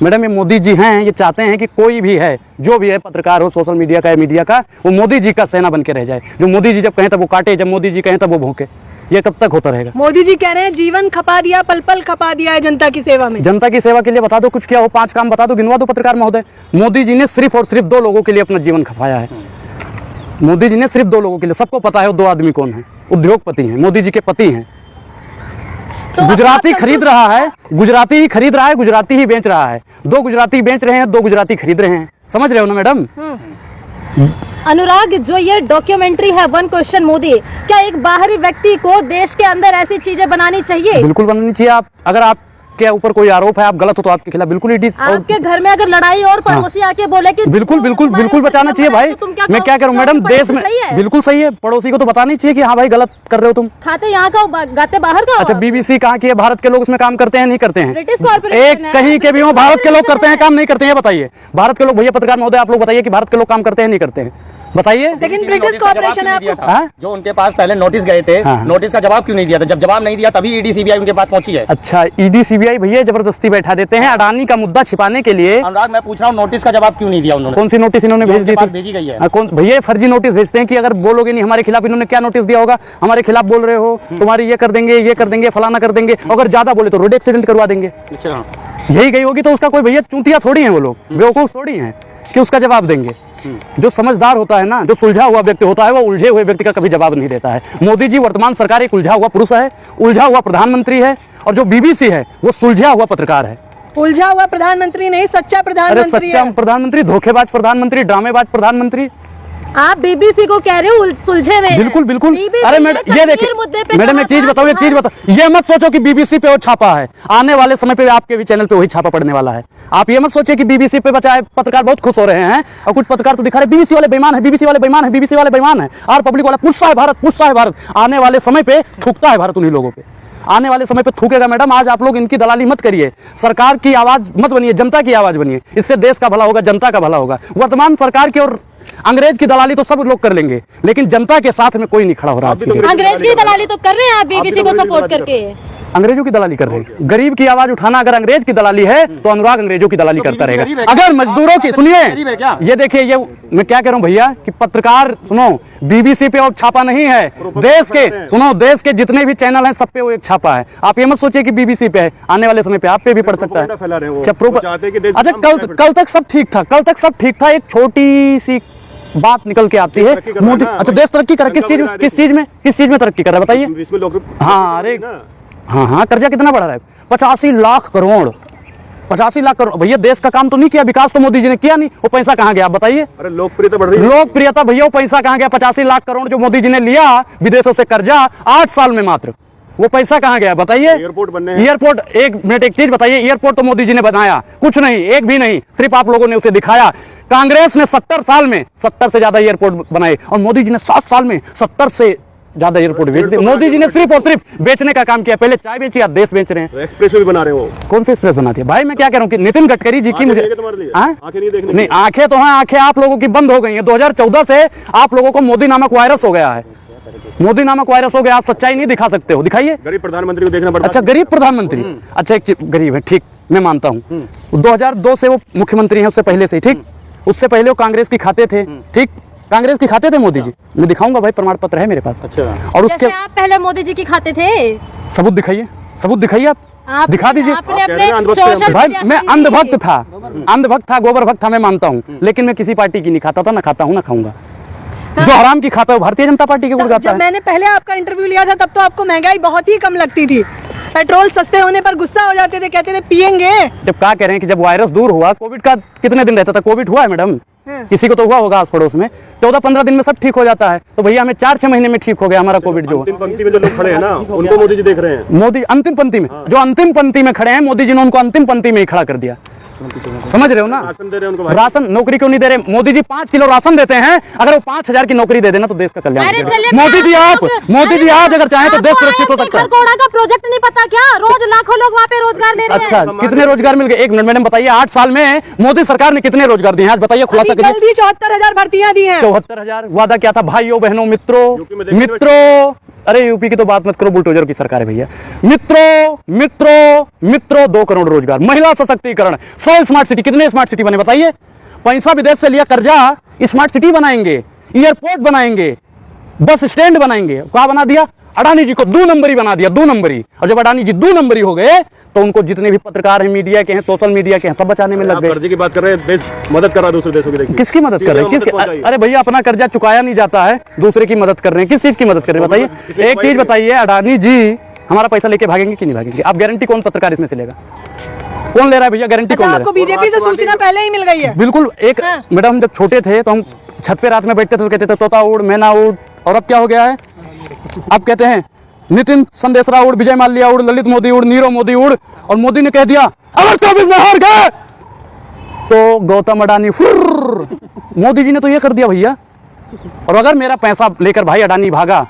Madam ये मोदी जी हैं, ये चाहते हैं कि कोई भी है, जो भी है, पत्रकार हो, सोशल मीडिया का या मीडिया का, वो मोदी जी का सेना बन के रह जाए। जो मोदी जी जब कहें तब वो काटे, जब मोदी जी कहें तब वो भौंके। ये कब तक होता रहेगा? मोदी जी कह रहे हैं जीवन खपा दिया, पल पल खपा दिया है जनता की सेवा में। जनता की सेवा के लिए बता दो कुछ क्या हो, 5 काम बता दो, गिनवा दो पत्रकार महोदय। मोदी जी ने सिर्फ और सिर्फ 2 लोगों के लिए अपना जीवन खपाया है। मोदी जी ने सिर्फ 2 लोगों के लिए, सबको पता है वो 2 आदमी कौन है, उद्योगपति हैं, मोदी जी के पति हैं। तो गुजराती खरीद रहा है, गुजराती ही खरीद रहा है, गुजराती ही बेच रहा है। 2 गुजराती बेच रहे हैं, 2 गुजराती खरीद रहे हैं। समझ रहे हो ना मैडम? अनुराग, जो ये डॉक्यूमेंट्री है वन क्वेश्चन मोदी, क्या एक बाहरी व्यक्ति को देश के अंदर ऐसी चीजें बनानी चाहिए? बिल्कुल बनानी चाहिए। आप अगर आपके ऊपर कोई आरोप है, आप गलत हो तो आपके खिलाफ बिल्कुल ईडी। आपके घर में अगर लड़ाई और पड़ोसी आके बोले कि बिल्कुल बिल्कुल बिल्कुल बचाना चाहिए भाई। मैं क्या करूं मैडम, देश में बिल्कुल सही है, पड़ोसी को तो बताना ही चाहिए कि हाँ भाई गलत कर रहे हो तुम। खाते यहाँ का गाते बाहर का। अच्छा, बीबीसी कहाँ की है? भारत के लोग उसमें काम करते हैं नहीं करते हैं? ब्रिटिश कॉर्पोरेशन एक कहीं के भी हो, भारत के लोग करते हैं काम नहीं करते हैं? बताइए भारत के लोग, भैया पत्रकार महोदय आप लोग बताइए कि भारत के लोग काम करते हैं नहीं करते हैं? बताइए। लेकिन ब्रिटिश कॉर्पोरेशन है आपको, जो उनके पास पहले नोटिस गए थे, नोटिस का जवाब क्यों नहीं दिया था? जब जवाब नहीं दिया तभी ईडी सीबीआई उनके पास पहुंची है। अच्छा, ईडी सीबीआई भैया जबरदस्ती बैठा देते हैं अडानी का मुद्दा छिपाने के लिए। अनुराग, मैं पूछ रहा हूँ नोटिस का जवाब क्यों नहीं दिया उन्होंने? कौन सी नोटिस इन्होंने भेज दी थी? भेजी गई है। कौन भैया? फर्जी नोटिस भेजते हैं कि अगर बोलोगे नहीं हमारे खिलाफ। इन्होंने क्या नोटिस दिया होगा? हमारे खिलाफ बोल रहे हो, तुम्हारी ये कर देंगे, फलाना कर देंगे। अगर ज्यादा बोले तो रोड एक्सीडेंट करवा देंगे। अच्छा, यही गई होगी। तो उसका कोई भैया चूतिया थोड़ी है वो लोग, बेवकूफ थोड़ी हैं कि उसका जवाब देंगे। जो समझदार होता है ना, जो सुलझा हुआ व्यक्ति होता है, वो उलझे हुए व्यक्ति का कभी जवाब नहीं देता है। मोदी जी वर्तमान सरकार एक उलझा हुआ पुरुष है, उलझा हुआ प्रधानमंत्री है, और जो बीबीसी है वो सुलझा हुआ पत्रकार है। उलझा हुआ प्रधानमंत्री नहीं, सच्चा प्रधानमंत्री। सच्चा प्रधानमंत्री, धोखेबाज प्रधानमंत्री, ड्रामेबाज प्रधानमंत्री। आप बीबीसी को कह रहे हो सुलझे हुए? बिल्कुल बिल्कुल। अरे मैडम ये देखिए मैडम, एक चीज बताओ, ये मत सोचो कि बीबीसी पे वो छापा है। आने वाले समय पे आपके भी चैनल पे वही छापा पड़ने वाला है। आप ये मत सोचिए कि बीबीसी पे बचाए पत्रकार बहुत खुश हो रहे हैं, और कुछ पत्रकार तो दिखा रहे बीबीसी वाले बेईमान है, बीबीसी वाले बेईमान है, बीबीसी वाले बेईमान है, और पब्लिक वाला पूछता है भारत, पूछता है भारत। आने वाले समय पे थूकता है भारत उन्हीं लोगों पे, आने वाले समय पे थूकेगा। मैडम आज आप लोग इनकी दलाली मत करिए, सरकार की आवाज मत बनिए, जनता की आवाज बनिए। इससे देश का भला होगा, जनता का भला होगा। वर्तमान सरकार की और अंग्रेज की दलाली तो सब लोग कर लेंगे, लेकिन जनता के साथ में कोई नहीं खड़ा हो रहा। अंग्रेज की दलाली तो कर रहे हैं आप बीबीसी को सपोर्ट करके। अंग्रेजों की दलाली कर रहे हैं। गरीब की आवाज उठाना अगर अंग्रेज की दलाली है तो अनुराग अंग्रेजों की दलाली करता रहेगा। अगर मजदूरों की, सुनिए ये देखिए, ये मैं क्या कह रहा हूं भैया कि पत्रकार सुनो, बीबीसी पे और छापा नहीं है, देश के सुनो, देश के जितने भी चैनल हैं सब पे वो एक छापा है। आप ये मत सोचिए कि बीबीसी पे है, आने वाले समय पे आप पे भी पड़ सकता है। अच्छा, कल तक सब ठीक था, कल तक सब ठीक था। एक छोटी सी बात निकल के आती है, मोदी। अच्छा, देश तरक्की कर किस चीज में तरक्की कर रहा है बताइए? हाँ, अरे हाँ, कर्जा कितना बढ़ा रहा है? 85 लाख करोड़, 85 लाख करोड़। भैया देश का काम तो नहीं किया, विकास तो मोदी जी ने किया नहीं। वो पैसा कहाँ गया आप बताइए? अरे लोकप्रियता बढ़ रही है। लोकप्रियता भैया, वो पैसा कहाँ गया? 85 लाख करोड़ जो मोदी जी ने लिया विदेशों से कर्जा 8 साल में मात्र, वो पैसा कहाँ गया बताइए? एयरपोर्ट बनने, एयरपोर्ट, एक मिनट एक चीज बताइए, एयरपोर्ट तो मोदी जी ने बनाया कुछ नहीं, एक भी नहीं, सिर्फ आप लोगों ने उसे दिखाया। कांग्रेस ने 70 साल में 70 से ज्यादा एयरपोर्ट बनाए, और मोदी जी ने 7 साल में 70 से ज्यादा एयरपोर्ट बेच दिए। मोदी जी ने सिर्फ और सिर्फ बेचने का काम किया। पहले चाय बेची, आप देश बेच रहे हैं। एक्सप्रेस भी बना रहे हो। कौन सी एक्सप्रेस बनाती है भाई? मैं क्या कह रहा हूँ कि नितिन गडकरी जी की मुझे नहीं, आंखें तो हैं, आंखें आप लोगों की बंद हो गई हैं। 2014 से आप लोगों को मोदी नामक वायरस हो गया है, मोदी नामक वायरस हो गया। आप सच्चाई नहीं दिखा सकते हो, दिखाइए। गरीब प्रधानमंत्री को देखना पड़ता है। अच्छा, गरीब प्रधानमंत्री, अच्छा एक गरीब है, ठीक, मैं मानता हूँ। 2002 से वो मुख्यमंत्री हैं, उससे पहले से, ठीक, उससे पहले वो कांग्रेस की खाते थे, ठीक, कांग्रेस की खाते थे मोदी जी। मैं दिखाऊंगा भाई, प्रमाण पत्र है मेरे पास। अच्छा, और उसके आप पहले मोदी जी की खाते थे? सबूत दिखाइए, सबूत दिखाइए, आप दिखा दीजिए। भाई मैं अंधभक्त था, गोबर भक्त था, मैं मानता हूँ, लेकिन मैं किसी पार्टी की नहीं खाता था, ना खाता हूँ, ना खाऊंगा। जो हराम की खाता है वो भारतीय जनता पार्टी के गुण गाता है। जब मैंने पहले आपका इंटरव्यू लिया था तब तो आपको महंगाई बहुत ही कम लगती थी, पेट्रोल सस्ते होने पर गुस्सा हो जाते थे, कहते थे पियेंगे। जब क्या कह रहे हैं कि जब वायरस दूर हुआ, कोविड का कितने दिन रहता था? कोविड हुआ है मैडम, किसी को तो हुआ होगा आस पड़ोस में, 14-15 दिन में सब ठीक हो जाता है। तो भैया हमें 4-6 महीने में ठीक हो गया हमारा कोविड। जो अंतिम पंक्ति में जो लोग खड़े हैं ना, उनको मोदी जी देख रहे हैं। मोदी अंतिम पंक्ति में, जो अंतिम पंक्ति में खड़े हैं, मोदी जी ने उनको अंतिम पंक्ति में ही खड़ा कर दिया। समझ रहे हो ना? राशन दे रहे हैं उनको। राशन, नौकरी क्यों नहीं दे रहे? मोदी जी 5 किलो राशन देते हैं, अगर वो 5000 की नौकरी दे देना तो देश का कल्याण। मोदी जी आज अगर चाहें तो देश सुरक्षित हो सकता है। खरगोड़ा का प्रोजेक्ट नहीं पता क्या? रोज लाखों लोग वहाँ पे रोजगार ले रहे हैं। अच्छा, कितने रोजगार मिल गए? एक मिनट मैडम बताइए, 8 साल में मोदी सरकार ने कितने रोजगार दिए हैं? आज बताइए, खुलासा करिए। जल्दी 74,000 भर्तियां दी हैं। 74,000 वादा क्या था? भाइयों बहनों मित्रों, अरे यूपी की तो बात मत करो, बुलडोजर की सरकार है भैया। मित्रों 2 करोड़ रोजगार, महिला सशक्तिकरण, 100 स्मार्ट सिटी, कितने स्मार्ट सिटी बने बताइए? पैसा विदेश से लिया कर्जा, स्मार्ट सिटी बनाएंगे, एयरपोर्ट बनाएंगे, बस स्टैंड बनाएंगे। क्या बना दिया? अडानी जी को 2 नंबरी बना दिया, 2 नंबरी। और जब अडानी जी 2 नंबरी हो गए तो उनको जितने भी पत्रकार हैं, मीडिया के हैं, सोशल मीडिया के हैं, सब बचाने में लग गए। कर्जे की बात कर रहे हैं, देश मदद कर रहा है दूसरे देशों की, देखिए किसकी मदद कर रहे हैं? किसकी? अरे भैया अपना कर्जा चुकाया नहीं जाता है, दूसरे की मदद कर रहे हैं। किस चीज की मदद कर रहे हैं बताइए? एक चीज बताइए, अडानी जी हमारा पैसा लेके भागेंगे कि नहीं भागेंगे? आप गारंटी कौन पत्रकार इसमें से लेगा? कौन ले रहा है भैया गारंटी? कौन ले रहा आपको बीजेपी से सूचना पहले ही मिल गई है? बिल्कुल। एक मैडम, हम जब छोटे थे तो हम छत पे रात में बैठते थे तो कहते थे तोता उड़, मैना उड़, और अब क्या हो गया है? अब कहते हैं नितिन संदेशरा उड़, विजय माल्या उड़, ललित मोदी उड़, नीरव मोदी उड़। और मोदी ने कह दिया अगर 24 में हार गए तो गौतम अडानी फुर्र। मोदी जी ने तो ये कर दिया भैया। और अगर मेरा पैसा लेकर भाई अडानी भागा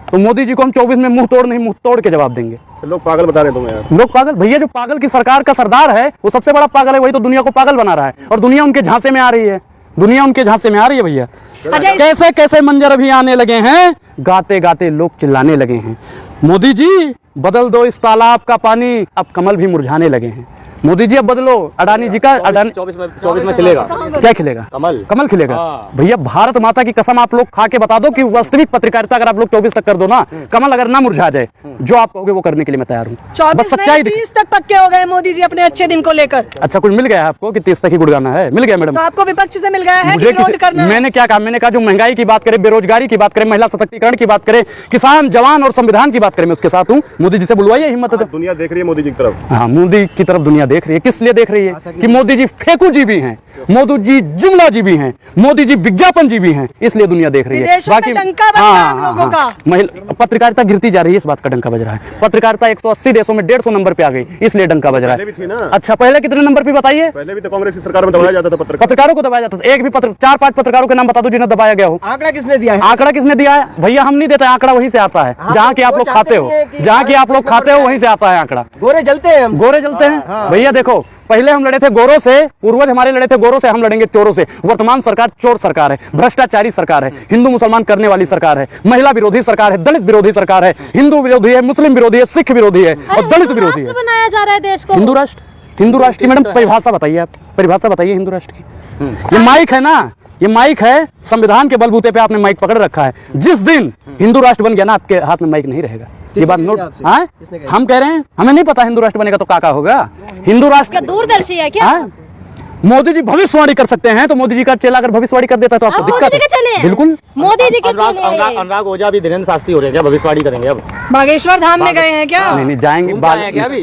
तो मोदी जी को हम 24 में मुंह तोड़ नहीं, मुंह तोड़ के जवाब देंगे। लोग पागल बता रहे हैं तुम्हें यार। लोग पागल? भैया जो पागल की सरकार का सरदार है वो सबसे बड़ा पागल है, वही तो दुनिया को पागल बना रहा है। और दुनिया उनके झांसे में आ रही है, दुनिया उनके झांसे में आ रही है भैया। कैसे कैसे मंजर अभी आने लगे हैं, गाते गाते लोग चिल्लाने लगे हैं, मोदी जी बदल दो इस तालाब का पानी, अब कमल भी मुरझाने लगे हैं। मोदी जी अब बदलो। अडानी जी का 24 में खिलेगा। क्या खिलेगा? कमल खिलेगा। भैया भारत माता की कसम आप लोग खा के बता दो कि वास्तविक पत्रकारिता अगर आप लोग 24 तक कर दो ना, कमल अगर ना मुरझा जाए, जो आप कहोगे वो करने के लिए मैं तैयार हूँ। 30 तक पक्के हो गए मोदी जी अपने अच्छे दिन को लेकर। अच्छा कुछ मिल गया आपको कि 30 तक ही गुड़गाना है? मिल गया मैडम? तो आपको विपक्ष से मिल गया है कि मुझे विरोध करना है? मैंने क्या कहा? मैंने कहा जो महंगाई की बात करें, बेरोजगारी की बात करें, महिला सशक्तिकरण की बात करें, किसान जवान और संविधान की बात करें, मैं उसके साथ हूँ। मोदी जी से बुलवाइए, हिम्मत है तो। दुनिया देख रही है मोदी जी की तरफ। हाँ, मोदी की तरफ दुनिया देख रही है। किस लिए देख रही है? कि मोदी जी फेंकू जी भी हैं, मोदी जी जुमला जी भी हैं, मोदी जी विज्ञापन जी भी हैं, इसलिए दुनिया देख रही है। विदेशों में डंका बज रहा है हम लोगों का। पत्रकारिता गिरती जा रही है, इस बात का डंका बज रहा है। पत्रकारिता 180 देशों में 150 नंबर पे आ गई, इसलिए डंका बज रहा है। अच्छा पहले कितने नंबर पे बताइए? पहले भी तो कांग्रेस की सरकार में दबाया जाता था पत्रकारों को, दबाया जाता था। एक भी 4-5 पत्रकारों के नाम बता दो जिन्हें दबाया गया हो। आंकड़ा किसने दिया है? आंकड़ा किसने दिया है भैया? हम नहीं देते, आंकड़ा वहीं से आता है जहाँ की आप लोग खाते हो, जहाँ की आप लोग खाते हो वहीं से आता है आंकड़ा। गोरे जलते हैं हम। गोरे जलते हैं भैया। देखो पहले हम लड़े थे गोरों से, पूर्वज हमारे लड़े थे गोरों से, हम लड़ेंगे चोरों से। वर्तमान सरकार चोर सरकार है, भ्रष्टाचारी सरकार है, हिंदू मुसलमान करने वाली सरकार है, महिला विरोधी सरकार है, दलित विरोधी सरकार है, हिंदू विरोधी है, मुस्लिम विरोधी है, सिख विरोधी है और दलित विरोधी है। बनाया जा रहा है देश को हिंदू राष्ट्र। हिंदू राष्ट्र की मैडम परिभाषा बताइए, आप परिभाषा बताइए हिंदू राष्ट्र की। ये माइक है ना, ये माइक है, संविधान के बलबूते पे आपने माइक पकड़ रखा है। जिस दिन हिंदू राष्ट्र बन गया ना, आपके हाथ में माइक नहीं रहेगा। ये बात नोट। हाँ हम कह रहे हैं, हमें नहीं पता हिंदू राष्ट्र बनेगा तो क्या होगा। हिंदू राष्ट्र दूरदर्शी है क्या? मोदी जी भविष्यवाणी कर सकते हैं, तो मोदी जी का चेला अगर भविष्यवाणी कर देता है तो आपको दिक्कत है? बिल्कुल। मोदी जी के चेले हैं। अनुराग ओझा भी धीरेन्द्र शास्त्री हो रहे हैं क्या? भविष्यवाणी करेंगे अब? बागेश्वर धाम में गए हैं क्या? नहीं जाएंगे,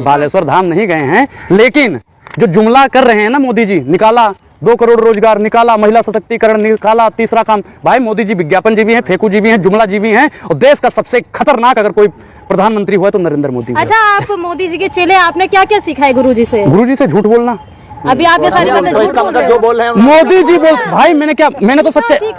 बालेश्वर धाम नहीं गए हैं, लेकिन जो जुमला कर रहे हैं ना मोदी जी, निकाला 2 करोड़ रोजगार, निकाला महिला सशक्तिकरण, निकाला तीसरा काम। भाई मोदी जी विज्ञापन जी भी हैं, फेंकू जी भी हैं, जुमला जी भी हैं, और देश का सबसे खतरनाक अगर कोई प्रधानमंत्री हुआ तो नरेंद्र मोदी। अच्छा आप मोदी जी के चेले, आपने क्या क्या सीखा है गुरु जी से? गुरु जी से झूठ बोलना। अभी आप ये सारी बातें झूठ बोल रहे जो हो। बोल रहे हैं मोदी जी बोल, भाई मैंने क्या, मैंने तो सच्चे,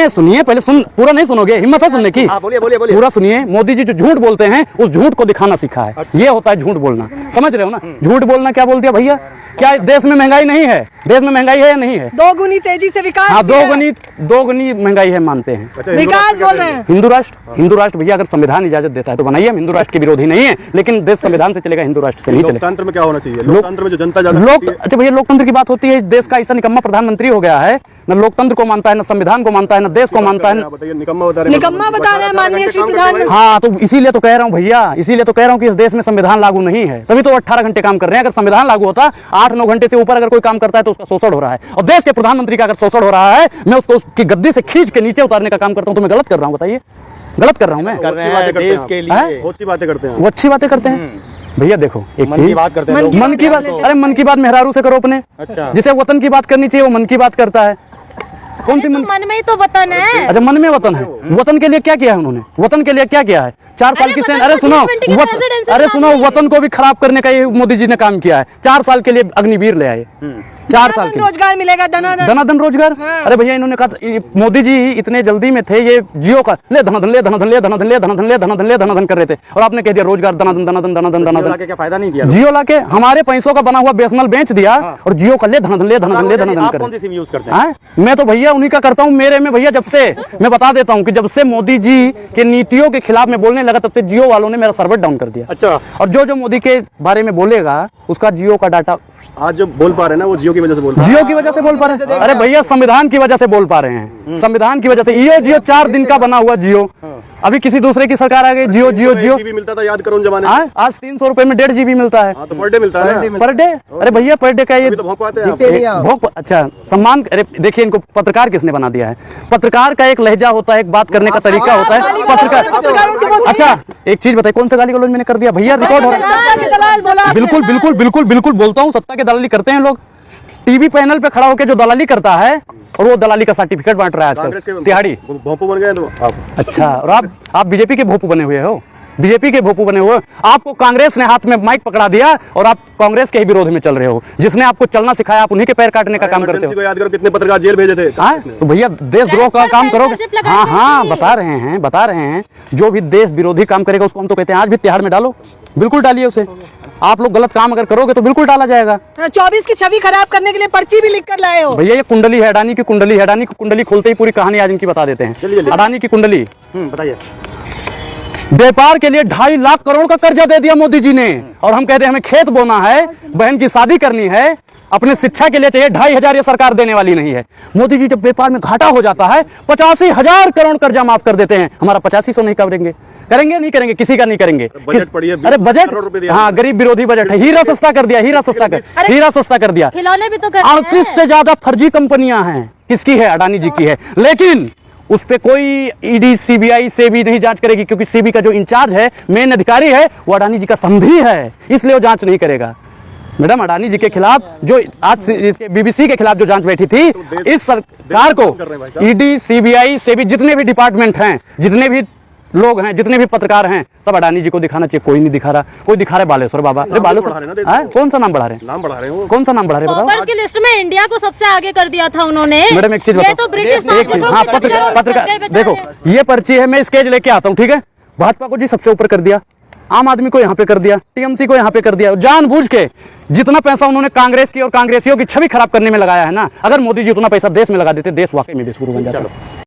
सुनिए पहले, सुन पूरा नहीं सुनोगे, हिम्मत है सुनने की? बोलिए बोलिए पूरा सुनिए। मोदी जी जो झूठ बोलते हैं उस झूठ को दिखाना सीखा है, ये होता है झूठ बोलना। समझ रहे हो ना? झूठ बोलना क्या बोल दिया भैया? क्या देश में महंगाई नहीं है? देश में महंगाई है या नहीं है? 2 गुनी तेजी से विकास। हाँ 2 गुनी महंगाई है, मानते हैं। विकास बोल रहे हैं। हिंदू राष्ट्र भैया अगर संविधान इजाजत देता है तो बनाइए। हम हिंदू राष्ट्र के विरोधी नहीं है, लेकिन देश संविधान से चलेगा, हिंदू राष्ट्र से नहीं चलेगा। लोकतंत्र में क्या होना चाहिए? लोकतंत्र में जो जनता अच्छा भैया लोकतंत्र की बात होती है, देश का ऐसा निकम्मा प्रधानमंत्री हो गया है, न लोकतंत्र को मानता है, न संविधान को मानता है, न देश को मानता है। निकम्मा बता रहे हैं माननीय श्री प्रधानमंत्री। हाँ तो इसीलिए तो कह रहा हूँ भैया, इसीलिए तो कह रहा हूँ कि इस देश में संविधान लागू नहीं है, तभी तो 18 घंटे काम कर रहे हैं। अगर संविधान लागू होता 8-9 घंटे से ऊपर अगर कोई काम करता है तो उसका शोषण हो रहा है। और देश के प्रधानमंत्री का अगर शोषण हो रहा है, मैं उसको उसकी गद्दी से खींच के नीचे उतारने का काम करता हूँ, तो मैं गलत कर रहा हूँ? बताइए गलत कर रहा हूँ मैं? कर रहे हैं देश के लिए बहुत सी बातें करते हैं। वो अच्छी बातें करते हैं भैया। देखो एक मन की बात करते हैं, मन की बात, अरे मन की बात मेहरारू से करो अपने। अच्छा जिसे वतन की बात करनी चाहिए वो मन की बात करता है। कौन सी मन में ही तो वतन है। अच्छा मन में वतन है। वतन के लिए क्या किया है उन्होंने? वतन के लिए क्या किया है? 4 साल की सेना। अरे सुनो वतन को भी खराब करने का ये मोदी जी ने काम किया है। 4 साल के लिए अग्निवीर ले आए, 4 साल के रोजगार मिलेगा, धनाधन रोजगार। अरे भैया इन्होंने कहा, मोदी जी इतने जल्दी में थे, ये जियो का ले धनाधन ले धनाधन ले धनाधन ले धनाधन ले धनाधन ले धनाधन कर रहे थे, और आपने कह दिया रोजगार धनाधन धनाधन धनाधन धनाधन। क्या फायदा नहीं किया? जियो लाके हमारे पैसों का बना हुआ बीएसएनएल बेच दिया और जियो का ले धनाधन ले धनाधन ले धनाधन कर। कौन सी सिम यूज करते हैं? मैं तो भैया उन्हीं का करता हूं। मेरे में भैया जब से मैं बता देता हूं कि जब से मोदी जी के नीतियों के खिलाफ मैं बोलने लगा तब से जियो वालों ने मेरा सर्वर डाउन कर दिया। अच्छा, और जो मोदी के बारे में बोलेगा उसका जियो का डाटा आज जब बोल पा रहे हैं ना वो जियो की वजह से बोल पा रहे जियो की वजह से बोल पा रहे हैं। अरे भैया संविधान की वजह से बोल पा रहे हैं, संविधान की वजह से। ये जियो 4 दिन का बना हुआ जियो, अभी किसी दूसरे की सरकार आ गई जियो जियो जियो GB मिलता था, याद करो उन जमाने में। आज 300 रुपए में 1.5 GB मिलता है। हाँ, तो पर डे मिलता है पर डे। अरे भैया पर डे का ये अभी तो भौंकवाते हैं आप। भोग अच्छा सम्मान। अरे देखिए इनको पत्रकार किसने बना दिया है? पत्रकार का एक लहजा होता है, एक बात करने का तरीका होता है पत्रकार। अच्छा एक चीज बताइए, कौन सा गाली गलौज मैंने कर दिया भैया? रिकॉर्ड हो रहा है। बिल्कुल बिल्कुल बिल्कुल बिल्कुल बोलता हूँ, सत्ता की दलाली करते हैं लोग। टीवी पैनल पे खड़ा होकर जो दलाली करता है और वो दलाली का सर्टिफिकेट बांट रहा है आजकल तिहाड़ी। भोंपू बन गए तो आप। अच्छा, और आप बीजेपी के भोपू बने हुए हो, बीजेपी के भोपू बने हुए। आपको कांग्रेस ने हाथ में माइक पकड़ा दिया और आप कांग्रेस के ही विरोध में चल रहे हो। जिसने आपको चलना सिखाया आप उन्हीं के पैर काटने का काम करते हो। याद करो कितने पत्रकार जेल भेजे थे। हाँ तो भैया देशद्रोह का काम करोगे। हाँ हाँ बता रहे हैं जो भी देश विरोधी काम करेगा उसको हम तो कहते हैं आज भी तिहाड़ में डालो, बिल्कुल डालिए उसे। आप लोग गलत काम अगर करोगे तो बिल्कुल डाला जाएगा। 24 की छवि खराब करने के लिए पर्ची भी लिख कर लाए हो। भैया ये कुंडली है, अडानी की कुंडली है। अडानी की कुंडली खोलते ही पूरी कहानी आज इनकी बता देते हैं। अडानी की कुंडली बताइए। व्यापार के लिए 2.5 लाख करोड़ का कर्जा दे दिया मोदी जी ने, और हम कहते हैं हमें खेत बोना है, बहन की शादी करनी है, अपने शिक्षा के लिए चाहिए 2,500 ये सरकार देने वाली नहीं है। मोदी जी जब व्यापार में घाटा हो जाता है 85,000 करोड़ कर्जा माफ कर देते हैं। हमारा 8500 नहीं करेंगे नहीं करेंगे, किसी का नहीं करेंगे। बजट पढ़िए। अरे बजट, हाँ गरीब विरोधी बजट है। हीरा सस्ता कर दिया, हीरा सस्ता कर दिया। खिलौने भी तो कर 38 से ज्यादा फर्जी कंपनियां हैं। किसकी है? अडानी जी की है। लेकिन उस पे कोई ईडी सीबीआई से भी नहीं जांच करेगी, क्योंकि सीबी का जो इंचार्ज है, मेन अधिकारी है, वो अडानी जी का समधी है, इसलिए वो जांच नहीं करेगा। मैडम अडानी जी के खिलाफ जो आज इसके बीबीसी के खिलाफ जो जांच बैठी थी, इस सरकार को ईडी सीबीआई से भी जितने भी डिपार्टमेंट हैं, जितने भी लोग हैं, जितने भी पत्रकार हैं, सब अडानी जी को दिखाना चाहिए। कोई नहीं दिखा रहा। कोई दिखा रहे बालेश्वर बाबा। अरे बालेश्वर कौन सा नाम बढ़ा रहे? नाम बढ़ा रहे हो। कौन सा नाम बढ़ा रहे बताओ? टॉपर्स की लिस्ट में इंडिया को सबसे आगे कर दिया था उन्होंने। मैडम एक चीज बताओ, तो ब्रिटिश हाँ पत्रकार देखो, ये पर्ची है, मैं स्केच लेके आता हूँ, ठीक है। भाजपा को जी सबसे ऊपर कर दिया, आम आदमी को यहाँ पे कर दिया, टीएमसी को यहाँ पे कर दिया। जानबूझ के जितना पैसा उन्होंने कांग्रेस की और कांग्रेसियों की छवि खराब करने में लगाया है ना, अगर मोदी जी उतना पैसा देश में लगा देते, देश वाकई में बेसुरू बन जाता।